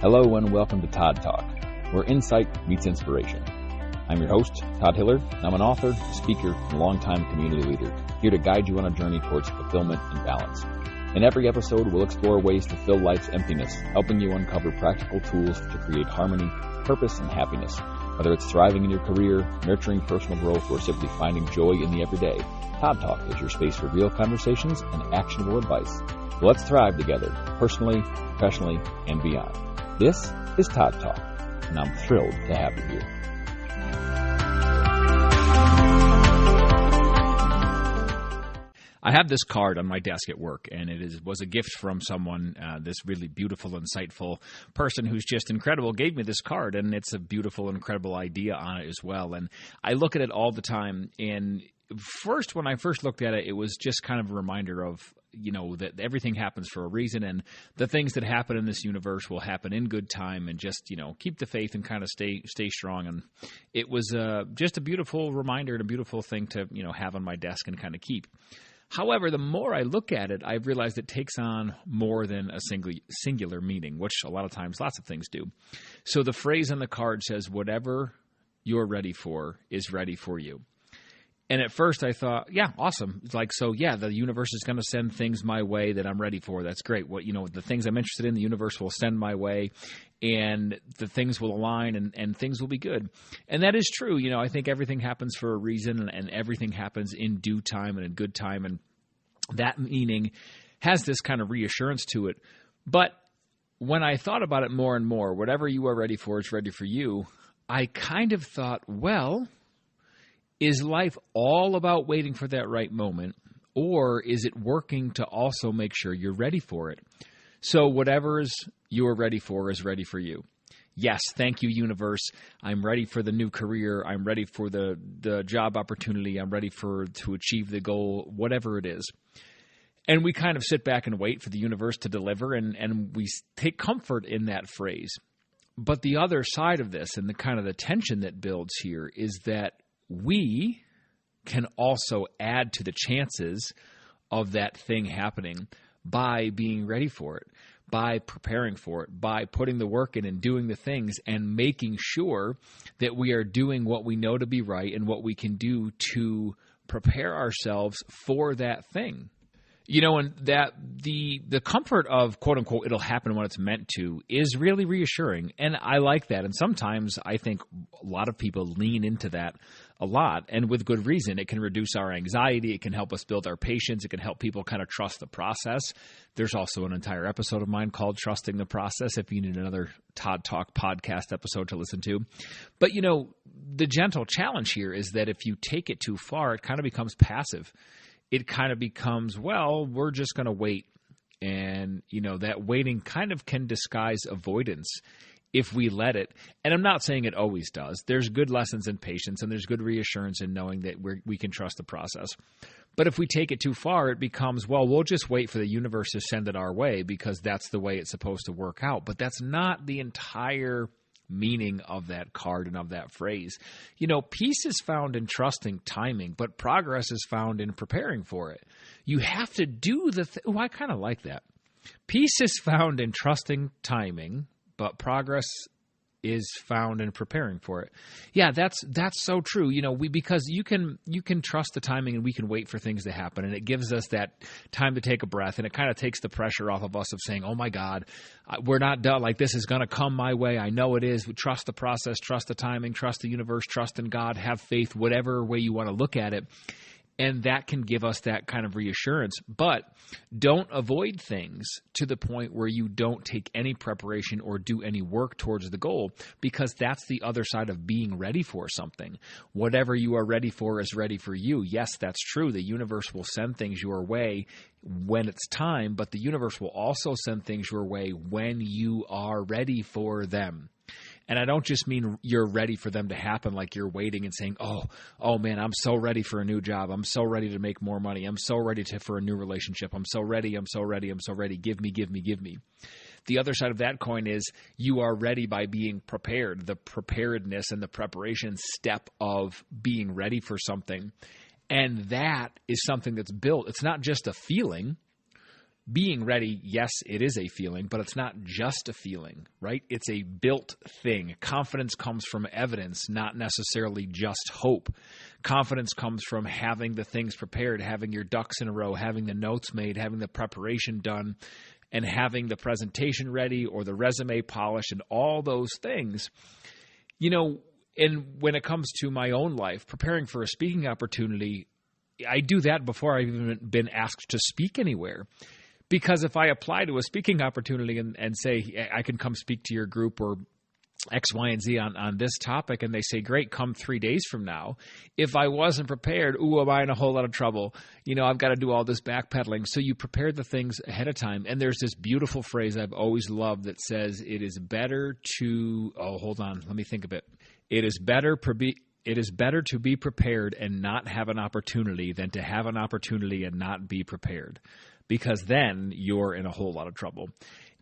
Hello and welcome to Todd Talk, where insight meets inspiration. I'm your host, Todd Hiller, and I'm an author, speaker, and longtime community leader, here to guide you on a journey towards fulfillment and balance. In every episode, we'll explore ways to fill life's emptiness, helping you uncover practical tools to create harmony, purpose, and happiness. Whether it's thriving in your career, nurturing personal growth, or simply finding joy in the everyday, Todd Talk is your space for real conversations and actionable advice. So let's thrive together, personally, professionally, and beyond. This is Todd Talk, and I'm thrilled to have you here. I have this card on my desk at work, and was a gift from someone, this really beautiful, insightful person who's just incredible, gave me this card, and it's a beautiful, incredible idea on it as well. And I look at it all the time, and when I first looked at it, it was just kind of a reminder of, that everything happens for a reason, and the things that happen in this universe will happen in good time, and just, keep the faith and kind of stay strong. And it was just a beautiful reminder and a beautiful thing to, have on my desk and kind of keep. However, the more I look at it, I've realized it takes on more than a singular meaning, which a lot of times lots of things do. So the phrase on the card says, whatever you're ready for is ready for you. And at first I thought, yeah, awesome. It's like, so yeah, the universe is going to send things my way that I'm ready for. That's great. The things I'm interested in, the universe will send my way, and the things will align, and things will be good. And that is true. I think everything happens for a reason, and everything happens in due time and in good time. And that meaning has this kind of reassurance to it. But when I thought about it more and more, whatever you are ready for is ready for you, I kind of thought, well, is life all about waiting for that right moment, or is it working to also make sure you're ready for it? So whatever you're ready for is ready for you. Yes, thank you, universe. I'm ready for the new career. I'm ready for the job opportunity. I'm ready to achieve the goal, whatever it is. And we kind of sit back and wait for the universe to deliver, and we take comfort in that phrase. But the other side of this, and the kind of the tension that builds here, is that we can also add to the chances of that thing happening by being ready for it, by preparing for it, by putting the work in and doing the things and making sure that we are doing what we know to be right and what we can do to prepare ourselves for that thing. And that the comfort of, quote unquote, it'll happen when it's meant to is really reassuring. And I like that. And sometimes I think a lot of people lean into that a lot, and with good reason. It can reduce our anxiety. It can help us build our patience. It can help people kind of trust the process. There's also an entire episode of mine called Trusting the Process, if you need another Todd Talk podcast episode to listen to. But, the gentle challenge here is that if you take it too far, it kind of becomes passive. It kind of becomes, well, we're just going to wait. And, that waiting kind of can disguise avoidance if we let it. And I'm not saying it always does. There's good lessons in patience, and there's good reassurance in knowing that we can trust the process. But if we take it too far, it becomes, well, we'll just wait for the universe to send it our way because that's the way it's supposed to work out. But that's not the entire meaning of that card and of that phrase. Peace is found in trusting timing, but progress is found in preparing for it. You have to do I kind of like that. Peace is found in trusting timing, but progress is found in preparing for it. Yeah, that's so true. Because you can trust the timing, and we can wait for things to happen, and it gives us that time to take a breath, and it kind of takes the pressure off of us of saying, oh my God, we're not done. Like, this is going to come my way. I know it is. We trust the process, trust the timing, trust the universe, trust in God, have faith, whatever way you want to look at it. And that can give us that kind of reassurance. But don't avoid things to the point where you don't take any preparation or do any work towards the goal, because that's the other side of being ready for something. Whatever you are ready for is ready for you. Yes, that's true. The universe will send things your way when it's time, but the universe will also send things your way when you are ready for them. And I don't just mean you're ready for them to happen, like you're waiting and saying, oh man, I'm so ready for a new job. I'm so ready to make more money. I'm so ready for a new relationship. I'm so ready. Give me. The other side of that coin is you are ready by being prepared, the preparedness and the preparation step of being ready for something. And that is something that's built. It's not just a feeling. being ready, yes, it is a feeling, but it's not just a feeling, right? It's a built thing. Confidence comes from evidence, not necessarily just hope. Confidence comes from having the things prepared, having your ducks in a row, having the notes made, having the preparation done, and having the presentation ready or the resume polished and all those things. And when it comes to my own life, preparing for a speaking opportunity, I do that before I've even been asked to speak anywhere. Because if I apply to a speaking opportunity and say, I can come speak to your group or X, Y, and Z on this topic, and they say, great, come 3 days from now. If I wasn't prepared, am I in a whole lot of trouble? I've got to do all this backpedaling. So you prepare the things ahead of time. And there's this beautiful phrase I've always loved that says, it is better to, hold on, let me think of it. It is better to be prepared and not have an opportunity than to have an opportunity and not be prepared, because then you're in a whole lot of trouble.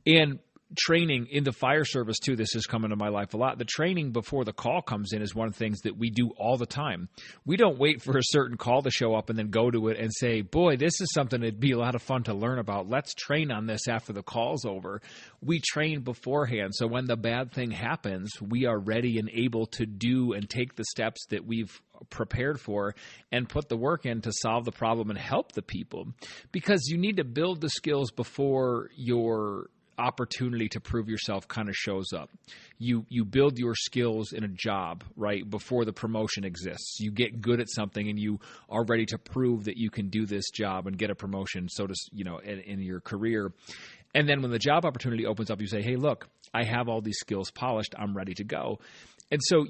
And training in the fire service, too, this has come into my life a lot. The training before the call comes in is one of the things that we do all the time. We don't wait for a certain call to show up and then go to it and say, boy, this is something that'd be a lot of fun to learn about. Let's train on this after the call's over. We train beforehand, so when the bad thing happens, we are ready and able to do and take the steps that we've prepared for and put the work in to solve the problem and help the people. Because you need to build the skills before your opportunity to prove yourself kind of shows up. You build your skills in a job, right, before the promotion exists. You get good at something and you are ready to prove that you can do this job and get a promotion, in your career. And then when the job opportunity opens up, you say, hey, look, I have all these skills polished. I'm ready to go. And so,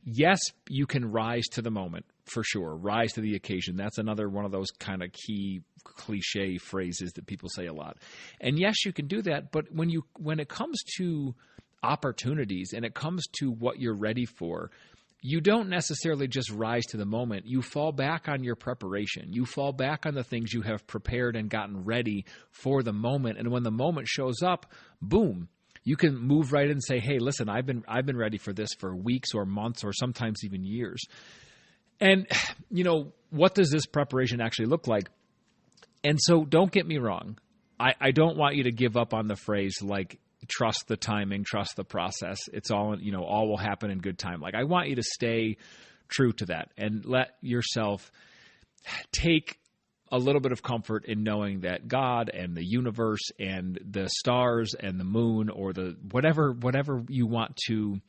yes, you can rise to the moment, for sure. Rise to the occasion. That's another one of those kind of key cliche phrases that people say a lot. And yes, you can do that. But when it comes to opportunities and it comes to what you're ready for, you don't necessarily just rise to the moment. You fall back on your preparation. You fall back on the things you have prepared and gotten ready for the moment. And when the moment shows up, boom, you can move right in and say, hey, listen, I've been ready for this for weeks or months or sometimes even years. And, what does this preparation actually look like? And so don't get me wrong. I don't want you to give up on the phrase like, trust the timing, trust the process. It's all, all will happen in good time. Like, I want you to stay true to that and let yourself take a little bit of comfort in knowing that God and the universe and the stars and the moon or the whatever you want to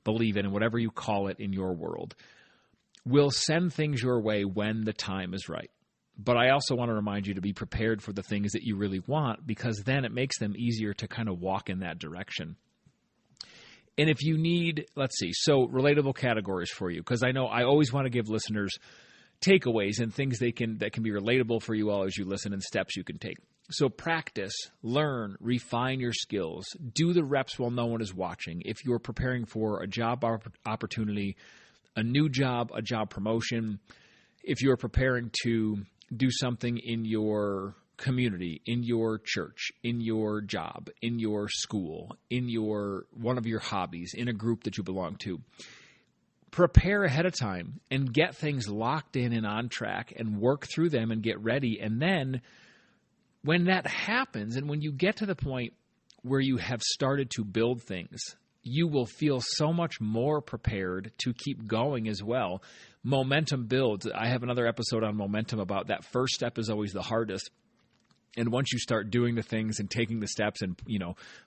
believe in and whatever you call it in your world will send things your way when the time is right. But I also want to remind you to be prepared for the things that you really want, because then it makes them easier to kind of walk in that direction. And if you need, so relatable categories for you, because I know I always want to give listeners takeaways and things that can be relatable for you all as you listen and steps you can take. So practice, learn, refine your skills, do the reps while no one is watching. If you're preparing for a job opportunity, a new job, a job promotion, if you're preparing to do something in your community, in your church, in your job, in your school, in one of your hobbies, in a group that you belong to, prepare ahead of time and get things locked in and on track and work through them and get ready. And then when that happens and when you get to the point where you have started to build things, you will feel so much more prepared to keep going as well. Momentum builds. I have another episode on momentum about that. First step is always the hardest. And once you start doing the things and taking the steps and,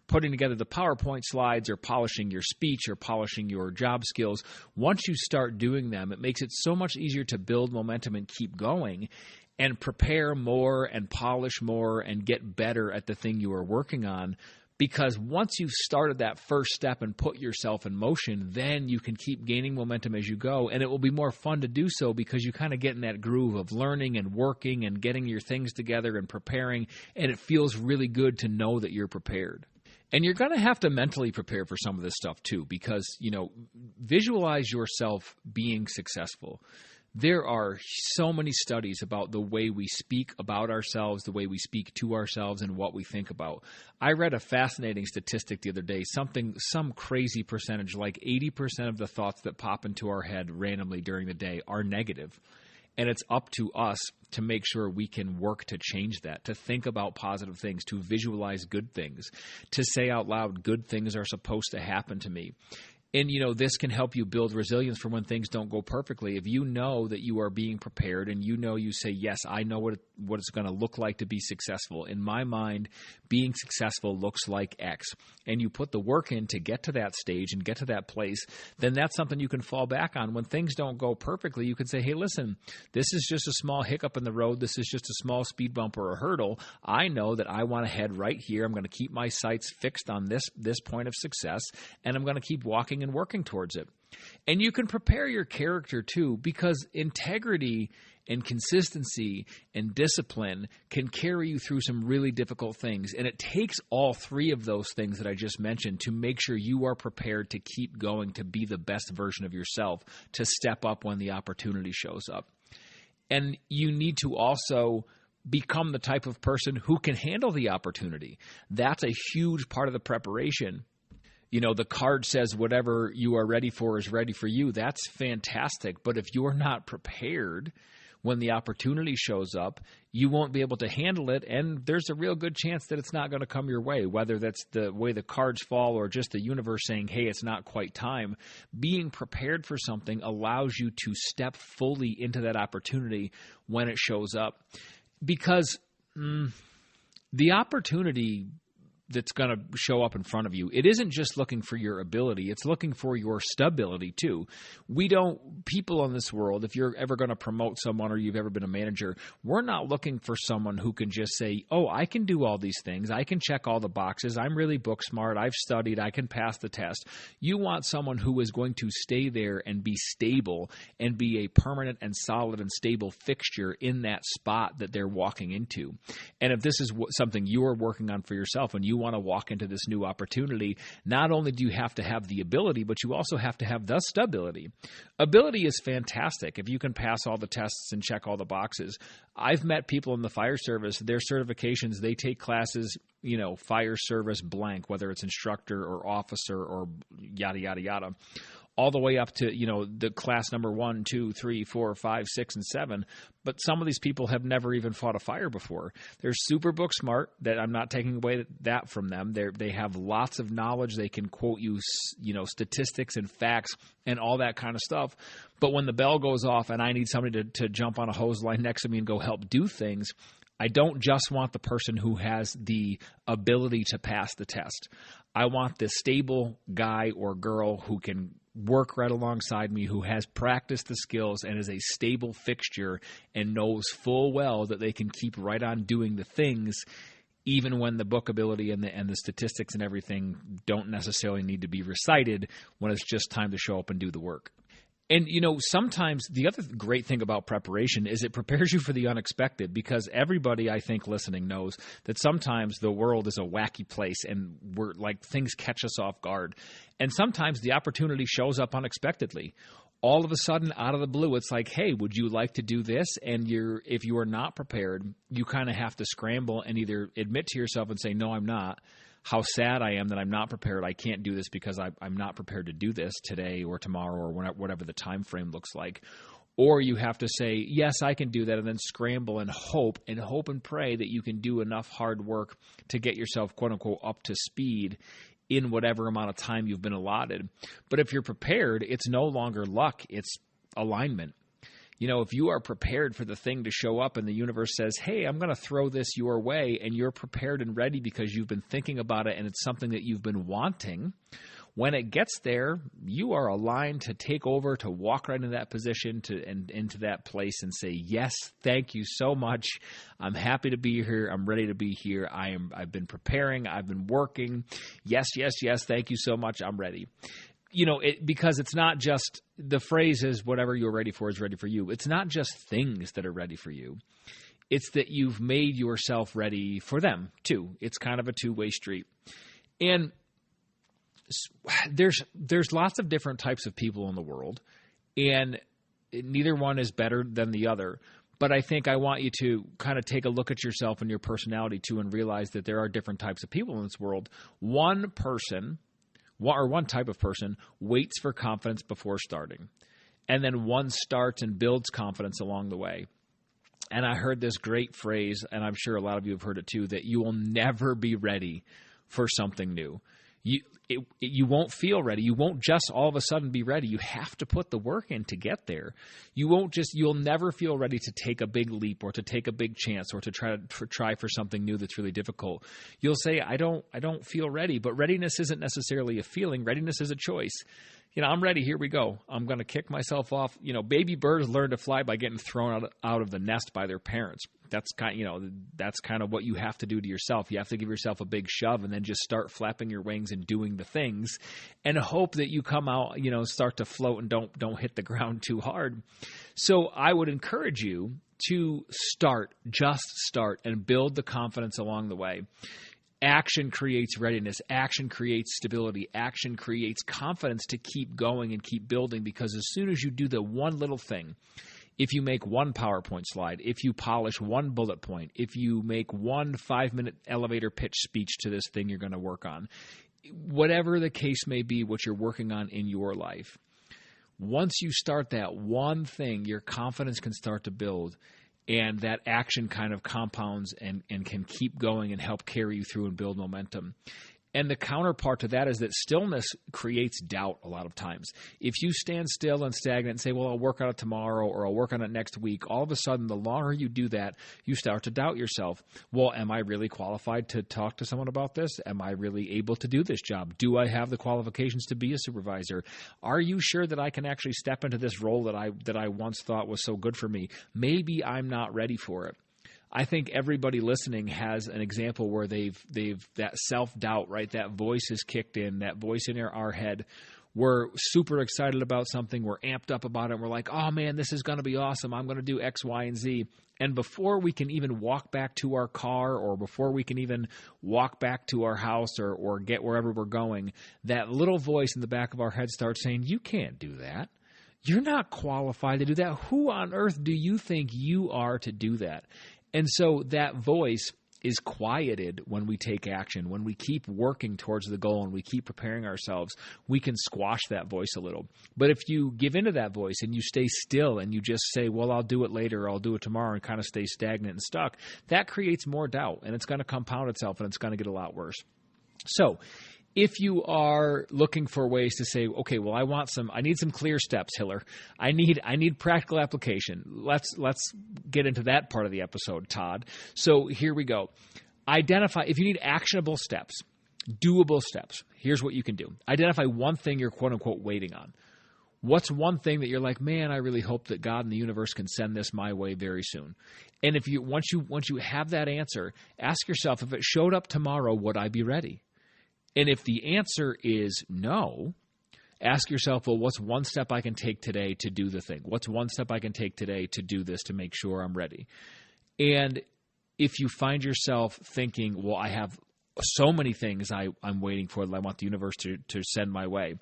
putting together the PowerPoint slides or polishing your speech or polishing your job skills, once you start doing them, it makes it so much easier to build momentum and keep going and prepare more and polish more and get better at the thing you are working on. Because once you've started that first step and put yourself in motion, then you can keep gaining momentum as you go. And it will be more fun to do so because you kind of get in that groove of learning and working and getting your things together and preparing. And it feels really good to know that you're prepared. And you're going to have to mentally prepare for some of this stuff too, because, visualize yourself being successful. There are so many studies about the way we speak about ourselves, the way we speak to ourselves, and what we think about. I read a fascinating statistic the other day, some crazy percentage, like 80% of the thoughts that pop into our head randomly during the day are negative. And it's up to us to make sure we can work to change that, to think about positive things, to visualize good things, to say out loud, good things are supposed to happen to me. And, this can help you build resilience for when things don't go perfectly. If you know that you are being prepared and you say, yes, I know what it's going to look like to be successful. In my mind, being successful looks like X. And you put the work in to get to that stage and get to that place, then that's something you can fall back on. When things don't go perfectly, you can say, hey, listen, this is just a small hiccup in the road. This is just a small speed bump or a hurdle. I know that I want to head right here. I'm going to keep my sights fixed on this point of success, and I'm going to keep walking and working towards it. And you can prepare your character too, because integrity and consistency and discipline can carry you through some really difficult things. And it takes all three of those things that I just mentioned to make sure you are prepared to keep going, to be the best version of yourself, to step up when the opportunity shows up. And you need to also become the type of person who can handle the opportunity. That's a huge part of the preparation. The card says whatever you are ready for is ready for you. That's fantastic. But if you're not prepared when the opportunity shows up, you won't be able to handle it. And there's a real good chance that it's not going to come your way, whether that's the way the cards fall or just the universe saying, hey, it's not quite time. Being prepared for something allows you to step fully into that opportunity when it shows up. Because the opportunity that's going to show up in front of you, it isn't just looking for your ability, it's looking for your stability too. People in this world, if you're ever going to promote someone or you've ever been a manager, we're not looking for someone who can just say, oh, I can do all these things, I can check all the boxes, I'm really book smart, I've studied, I can pass the test. You want someone who is going to stay there and be stable and be a permanent and solid and stable fixture in that spot that they're walking into. And if this is something you are working on for yourself and you want to walk into this new opportunity, not only do you have to have the ability, but you also have to have the stability. Ability is fantastic if you can pass all the tests and check all the boxes. I've met people in the fire service, their certifications, they take classes, fire service blank, whether it's instructor or officer or yada, yada, yada, all the way up to, the class number 1, 2, 3, 4, 5, 6, and 7. But some of these people have never even fought a fire before. They're super book smart. That I'm not taking away that from them. They have lots of knowledge. They can quote you, statistics and facts and all that kind of stuff. But when the bell goes off and I need somebody to jump on a hose line next to me and go help do things, I don't just want the person who has the ability to pass the test. I want the stable guy or girl who can work right alongside me, who has practiced the skills and is a stable fixture and knows full well that they can keep right on doing the things, even when the book ability and the statistics and everything don't necessarily need to be recited, when it's just time to show up and do the work. And, sometimes the other great thing about preparation is it prepares you for the unexpected, because everybody, I think, listening knows that sometimes the world is a wacky place and things catch us off guard. And sometimes the opportunity shows up unexpectedly. All of a sudden, out of the blue, it's like, hey, would you like to do this? And if you are not prepared, you kind of have to scramble and either admit to yourself and say, no, I'm not. How sad I am that I'm not prepared. I can't do this because I'm not prepared to do this today or tomorrow or whatever the time frame looks like. Or you have to say, yes, I can do that, and then scramble and hope and pray that you can do enough hard work to get yourself, quote unquote, up to speed in whatever amount of time you've been allotted. But if you're prepared, it's no longer luck, it's alignment. If you are prepared for the thing to show up and the universe says, hey, I'm going to throw this your way, and you're prepared and ready because you've been thinking about it and it's something that you've been wanting, when it gets there, you are aligned to take over, to walk right into that position and into that place and say, yes, thank you so much. I'm happy to be here. I'm ready to be here. I've been preparing. I've been working. Yes, yes, yes. Thank you so much. I'm ready. Because it's not just, the phrase is whatever you're ready for is ready for you. It's not just things that are ready for you. It's that you've made yourself ready for them too. It's kind of a two-way street. And there's lots of different types of people in the world, and neither one is better than the other. But I think I want you to kind of take a look at yourself and your personality too, and realize that there are different types of people in this world. One type of person waits for confidence before starting. and then one starts and builds confidence along the way. And I heard this great phrase, and I'm sure a lot of you have heard it too, that you will never be ready for something new. You won't feel ready. You won't just all of a sudden be ready. You have to put the work in to get there. You'll never feel ready to take a big leap or to take a big chance or to try for something new that's really difficult. You'll say, I don't feel ready, but readiness isn't necessarily a feeling. Readiness is a choice. I'm ready. Here we go. I'm going to kick myself off. Baby birds learn to fly by getting thrown out of the nest by their parents. That's kind of what you have to do to yourself. You have to give yourself a big shove and then just start flapping your wings and doing the things and hope that you come out, start to float and don't hit the ground too hard. So I would encourage you to just start and build the confidence along the way. Action creates readiness. Action creates stability. Action creates confidence to keep going and keep building, because as soon as you do the one little thing, if you make one PowerPoint slide, if you polish one bullet point, if you make one 5-minute elevator pitch speech to this thing you're going to work on, whatever the case may be, what you're working on in your life, once you start that one thing, your confidence can start to build. And that action kind of compounds and can keep going and help carry you through and build momentum. And the counterpart to that is that stillness creates doubt a lot of times. If you stand still and stagnant and say, well, I'll work on it tomorrow or I'll work on it next week, all of a sudden, the longer you do that, you start to doubt yourself. Well, am I really qualified to talk to someone about this? Am I really able to do this job? Do I have the qualifications to be a supervisor? Are you sure that I can actually step into this role that I once thought was so good for me? Maybe I'm not ready for it. I think everybody listening has an example where they've that self-doubt, right? That voice is kicked in, that voice in our head. We're super excited about something. We're amped up about it. We're like, oh, man, this is going to be awesome. I'm going to do X, Y, and Z. And before we can even walk back to our car or before we can even walk back to our house or get wherever we're going, that little voice in the back of our head starts saying, you can't do that. You're not qualified to do that. Who on earth do you think you are to do that? And so that voice is quieted when we take action. When we keep working towards the goal and we keep preparing ourselves, we can squash that voice a little. But if you give into that voice and you stay still and you just say, well, I'll do it later or I'll do it tomorrow, and kind of stay stagnant and stuck, that creates more doubt, and it's going to compound itself and it's going to get a lot worse. So if you are looking for ways to say, okay, well, I need some clear steps, Hiller. I need practical application. Let's get into that part of the episode, Todd. So here we go. Identify, if you need actionable steps, doable steps, here's what you can do. Identify one thing you're quote unquote waiting on. What's one thing that you're like, man, I really hope that God and the universe can send this my way very soon. And if once you have that answer, ask yourself, if it showed up tomorrow, would I be ready? And if the answer is no, ask yourself, well, what's one step I can take today to do the thing? What's one step I can take today to do this to make sure I'm ready? And if you find yourself thinking, well, I have so many things I'm waiting for that I want the universe to send my way,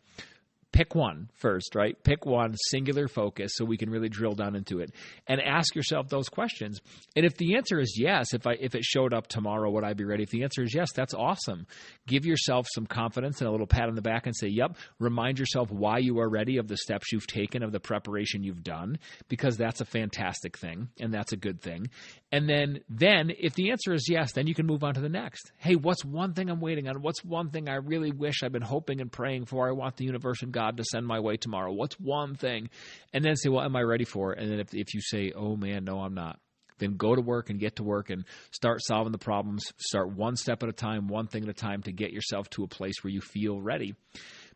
pick one first, right? Pick one, singular focus, so we can really drill down into it. And ask yourself those questions. And if the answer is yes, if it showed up tomorrow, would I be ready? If the answer is yes, that's awesome. Give yourself some confidence and a little pat on the back and say, yep, remind yourself why you are ready, of the steps you've taken, of the preparation you've done, because that's a fantastic thing and that's a good thing. And then if the answer is yes, then you can move on to the next. Hey, what's one thing I'm waiting on? What's one thing I really wish I've been hoping and praying for? I want the universe and God to send my way tomorrow. What's one thing? And then say, well, am I ready for it? And then if you say, oh man, no, I'm not, then go to work and get to work and start solving the problems. Start one step at a time, one thing at a time, to get yourself to a place where you feel ready.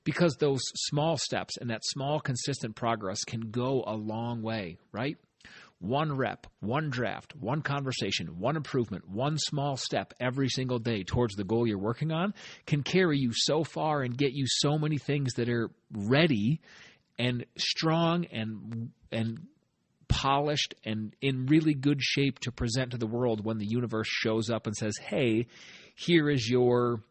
Because those small steps and that small consistent progress can go a long way, right? One rep, one draft, one conversation, one improvement, one small step every single day towards the goal you're working on can carry you so far and get you so many things that are ready and strong and polished and in really good shape to present to the world when the universe shows up and says, hey, here is your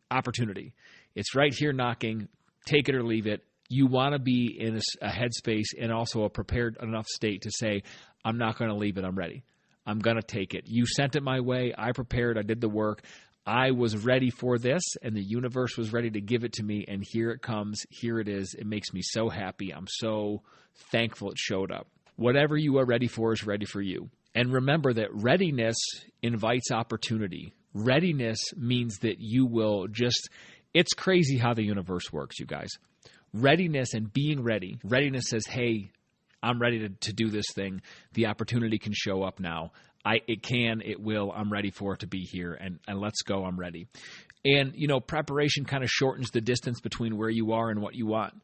opportunity. It's right here knocking. Take it or leave it. You want to be in a headspace and also a prepared enough state to say, I'm not going to leave it. I'm ready. I'm going to take it. You sent it my way. I prepared. I did the work. I was ready for this, and the universe was ready to give it to me, and here it comes. Here it is. It makes me so happy. I'm so thankful it showed up. Whatever you are ready for is ready for you. And remember that readiness invites opportunity. Readiness means that you will just – it's crazy how the universe works, you guys. Readiness and being ready. Readiness says, hey, I'm ready to do this thing. The opportunity can show up now. It will, I'm ready for it to be here, and let's go, I'm ready. And, preparation kind of shortens the distance between where you are and what you want.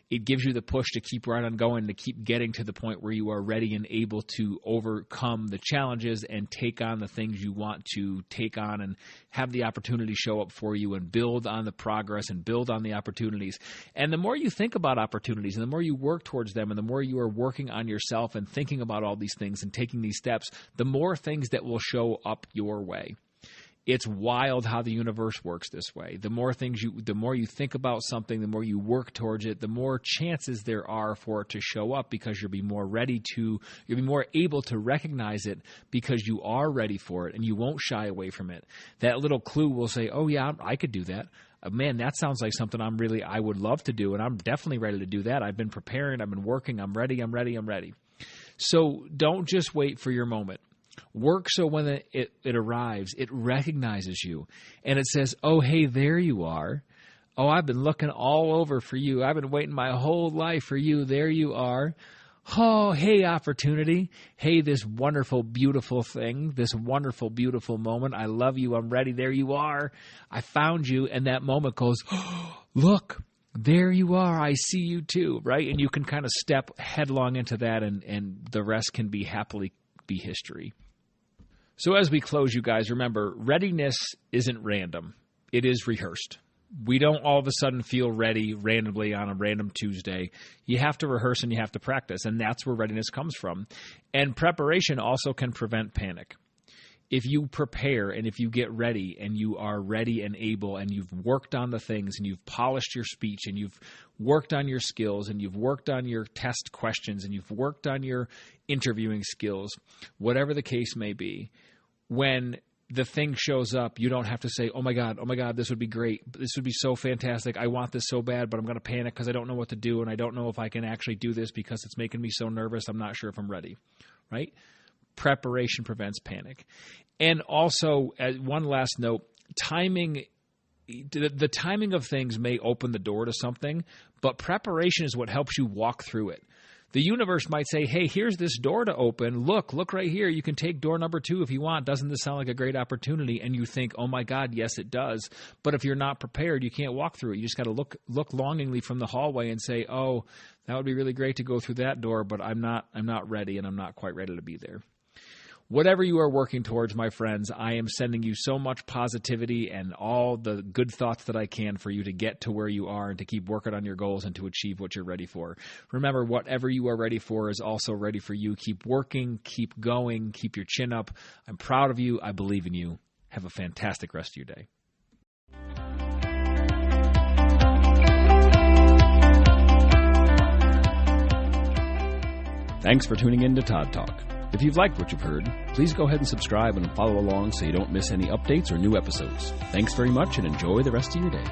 It gives you the push to keep right on going, to keep getting to the point where you are ready and able to overcome the challenges and take on the things you want to take on and have the opportunity show up for you and build on the progress and build on the opportunities. And the more you think about opportunities and the more you work towards them and the more you are working on yourself and thinking about all these things and taking these steps, the more things that will show up your way. It's wild how the universe works this way. The more you think about something, the more you work towards it, the more chances there are for it to show up because you'll be more able to recognize it because you are ready for it and you won't shy away from it. That little clue will say, oh yeah, I could do that. Man, that sounds like something I would love to do, and I'm definitely ready to do that. I've been preparing, I've been working, I'm ready. So don't just wait for your moment. Work so when it arrives, it recognizes you. And it says, oh, hey, there you are. Oh, I've been looking all over for you. I've been waiting my whole life for you. There you are. Oh, hey, opportunity. Hey, this wonderful, beautiful thing, this wonderful, beautiful moment. I love you. I'm ready. There you are. I found you. And that moment goes, oh, look, there you are. I see you too, right? And you can kind of step headlong into that, and the rest can be happily be history. So as we close, you guys, remember, readiness isn't random. It is rehearsed. We don't all of a sudden feel ready randomly on a random Tuesday. You have to rehearse and you have to practice, and that's where readiness comes from. And preparation also can prevent panic. If you prepare and if you get ready and you are ready and able and you've worked on the things and you've polished your speech and you've worked on your skills and you've worked on your test questions and you've worked on your interviewing skills, whatever the case may be, when the thing shows up, you don't have to say, oh my God, this would be great. This would be so fantastic. I want this so bad, but I'm going to panic because I don't know what to do, and I don't know if I can actually do this because it's making me so nervous. I'm not sure if I'm ready, right? Preparation prevents panic. And also, as one last note, timing. The timing of things may open the door to something, but preparation is what helps you walk through it. The universe might say, hey, here's this door to open. Look right here. You can take door number 2 if you want. Doesn't this sound like a great opportunity? And you think, oh my God, yes, it does. But if you're not prepared, you can't walk through it. You just got to look longingly from the hallway and say, oh, that would be really great to go through that door, but I'm not ready, and I'm not quite ready to be there. Whatever you are working towards, my friends, I am sending you so much positivity and all the good thoughts that I can for you to get to where you are and to keep working on your goals and to achieve what you're ready for. Remember, whatever you are ready for is also ready for you. Keep working, keep going, keep your chin up. I'm proud of you. I believe in you. Have a fantastic rest of your day. Thanks for tuning in to Todd Talk. If you've liked what you've heard, please go ahead and subscribe and follow along so you don't miss any updates or new episodes. Thanks very much and enjoy the rest of your day.